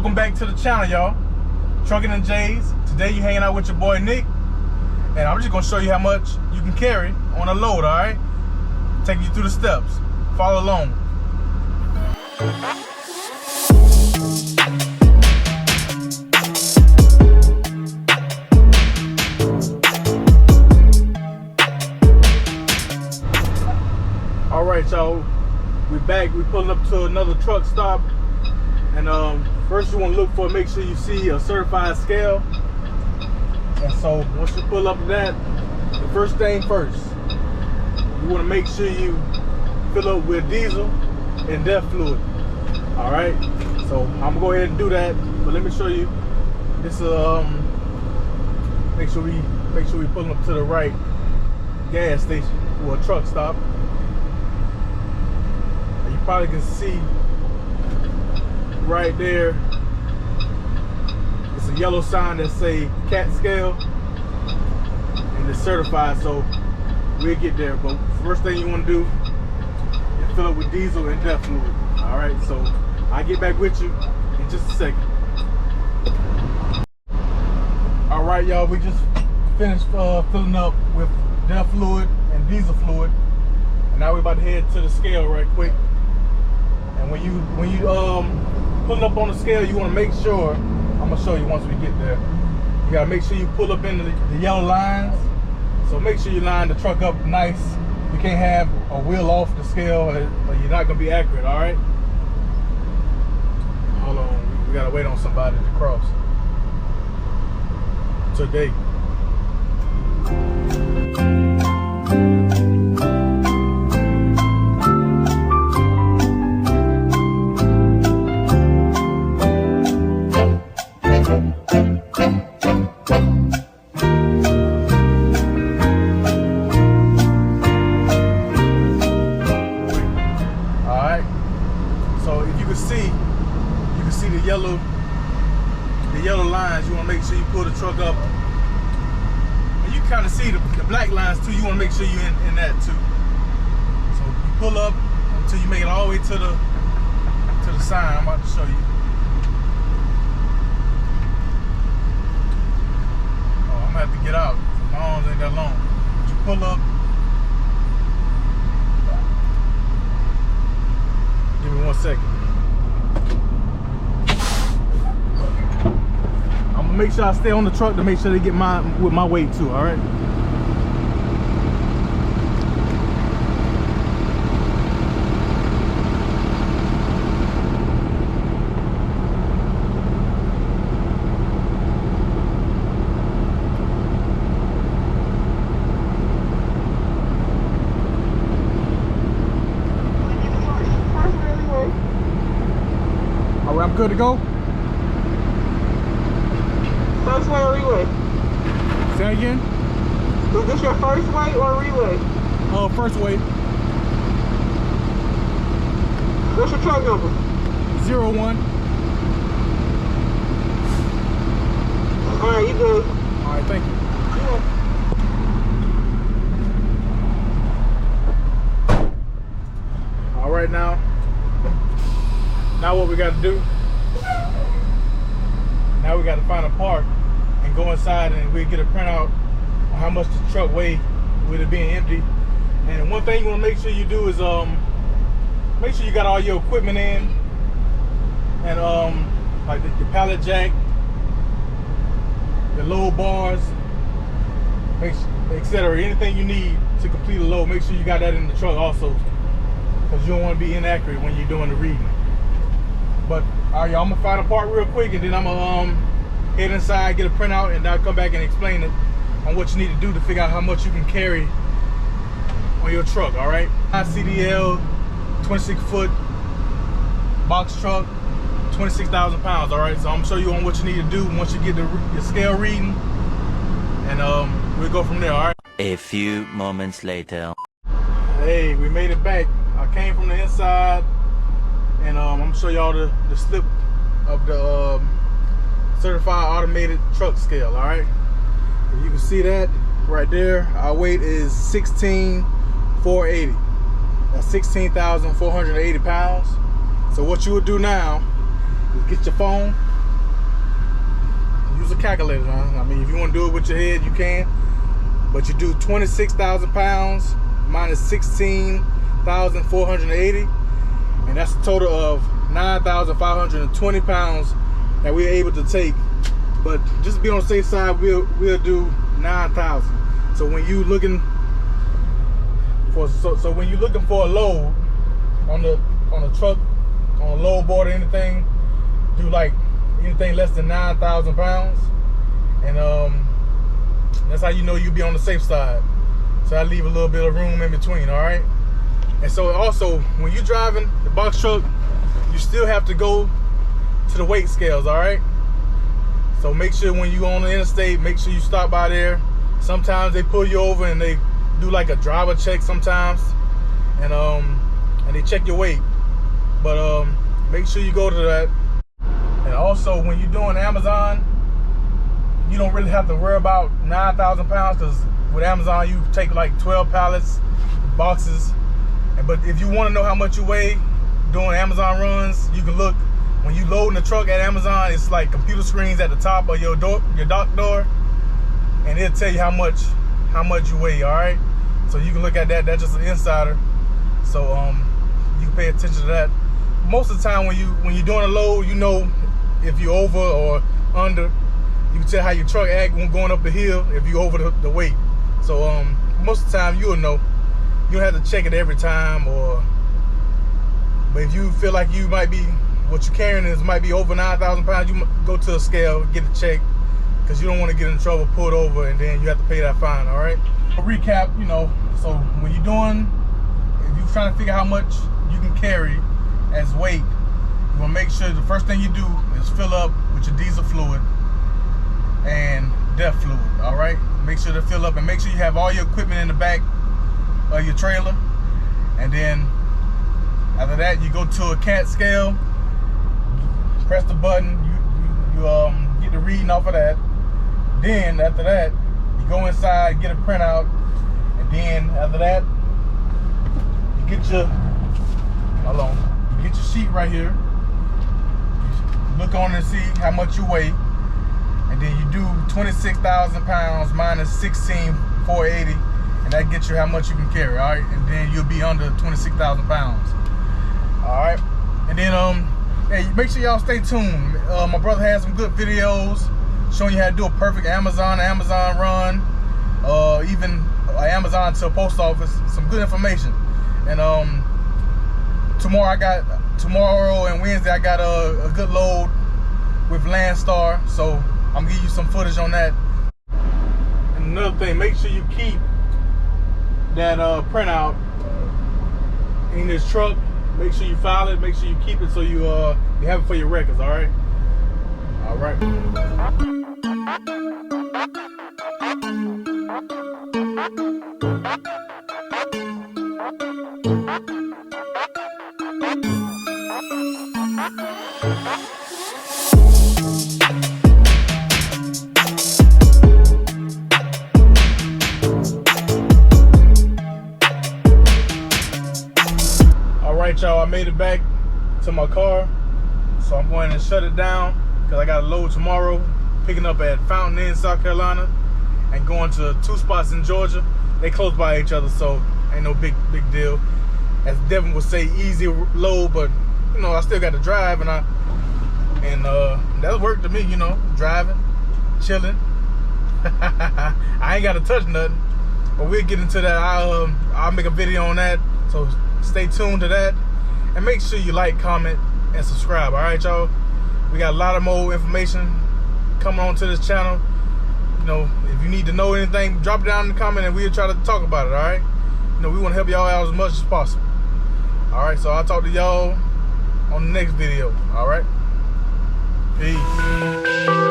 Welcome back to the channel, y'all. Trucking and J's. Today you hanging out with your boy Nick, and I'm just gonna show you how much you can carry on a load. All right, taking you through the steps. Follow along. All right, y'all. We back. We pulling up to another truck stop, and first you want to look for, make sure you see a certified scale. And so once you pull up to that, the first thing first, you want to make sure you fill up with diesel and DEF fluid. All right. So I'm gonna go ahead and do that, but let me show you. This make sure we pulling up to the right gas station or a truck stop. You probably can see right there, it's a yellow sign that say CAT scale, and it's certified, so we'll get there. But first thing you want to do is fill up with diesel and DEF fluid. All right, so I'll get back with you in just a second. All right, y'all, we just finished filling up with DEF fluid and diesel fluid, and now we're about to head to the scale right quick. And when you pulling up on the scale, you want to make sure, I'm gonna show you once we get there, you gotta make sure you pull up into the yellow lines. So make sure you line the truck up nice. You can't have a wheel off the scale, or you're not gonna be accurate. All right, hold on, we gotta wait on somebody to cross today. You can see the yellow lines. You want to make sure you pull the truck up, and you kind of see the black lines too. You want to make sure you're in that too. So you pull up until you make it all the way to the sign. I'm about to show you. Oh, I'm gonna have to get out. My arms ain't that long. But you pull up. Give me 1 second. I'm gonna make sure I stay on the truck to make sure they get with my weight too. All right. All right, I'm good to go. First way or relay? Say that again? Is this your first way or relay? First way. What's your truck number? 01. Alright, you good. Alright, thank you. Yeah. Alright, now what we got to do, now we got to find a park and go inside, and we'll get a printout on how much the truck weigh with it being empty. And one thing you want to make sure you do is make sure you got all your equipment in, and like the pallet jack, the load bars, etc. Anything you need to complete a load, make sure you got that in the truck also, because you don't want to be inaccurate when you're doing the reading. But all right, y'all, I'm gonna find a part real quick, and then I'm gonna head inside, get a printout, and I'll come back and explain it on what you need to do to figure out how much you can carry on your truck. All right, CDL 26-foot box truck, 26,000 pounds. All right, so I'm gonna show you on what you need to do once you get your scale reading, and we'll go from there. All right. A few moments later. Hey, we made it back. I came from the inside, and I'm gonna show y'all the slip of the certified automated truck scale. All right, you can see that right there. Our weight is 16,480. That's 16,480 pounds. So what you would do now is get your phone, use a calculator, huh? I mean, if you want to do it with your head, you can. But you do 26,000 pounds minus 16,480, and that's a total of 9,520 pounds that we're able to take. But just to be on the safe side, we'll do 9,000. So when you looking for when you're looking for a load on a truck, on a load board or anything, do like anything less than 9,000 pounds, and that's how you know you'll be on the safe side. So I leave a little bit of room in between, all right? And so also, when you're driving the box truck, you still have to go to the weight scales, all right? So make sure when you on the interstate, make sure you stop by there. Sometimes they pull you over and they do like a driver check sometimes, and they check your weight. But make sure you go to that. And also, when you're doing Amazon, you don't really have to worry about 9,000 pounds, because with Amazon you take like 12 pallets, boxes. But if you want to know how much you weigh doing Amazon runs, you can look when you load in the truck at Amazon. It's like computer screens at the top of your dock door, and it'll tell you how much you weigh. All right, so you can look at that. That's just an insider, so you can pay attention to that. Most of the time when you're doing a load, you know if you're over or under. You can tell how your truck act when going up the hill if you over the weight. So most of the time you'll know. You don't have to check it every time, but if you feel like you might be, what you're carrying might be over 9,000 pounds, you go to a scale, get it checked, because you don't want to get in trouble, pulled over, and then you have to pay that fine. All right. A recap, so when you're doing, if you're trying to figure how much you can carry as weight, you want to make sure the first thing you do is fill up with your diesel fluid and DEF fluid. All right, make sure to fill up, and make sure you have all your equipment in the back of your trailer. And then after that, you go to a CAT scale, press the button, you get the reading off of that. Then after that, you go inside, get a printout, and then after that, you get your sheet right here. You look on and see how much you weigh, and then you do 26,000 pounds minus 16,480, and that gets you how much you can carry. All right, and then you'll be under 26,000 pounds. All right, and then hey, make sure y'all stay tuned. My brother has some good videos showing you how to do a perfect Amazon run, even Amazon to a post office. Some good information. And tomorrow and Wednesday I got a good load with Landstar, so I'm gonna give you some footage on that. And another thing, make sure you keep that printout in this truck. Make sure you file it. Make sure you keep it so you have it for your records. All right. All right. Alright, y'all, I made it back to my car, so I'm going to shut it down because I got a load tomorrow, picking up at Fountain Inn, South Carolina, and going to 2 spots in Georgia. They close by each other, so ain't no big deal. As Devin would say, easy load, but I still got to drive, and that worked to me, driving, chilling. I ain't got to touch nothing, but we'll get into that. I'll make a video on that, so stay tuned to that, and make sure you like, comment, and subscribe. All right, y'all, we got a lot of more information coming on to this channel. If you need to know anything, drop it down in the comment and we'll try to talk about it. All right, we want to help y'all out as much as possible. All right, so I'll talk to y'all on the next video. All right, peace.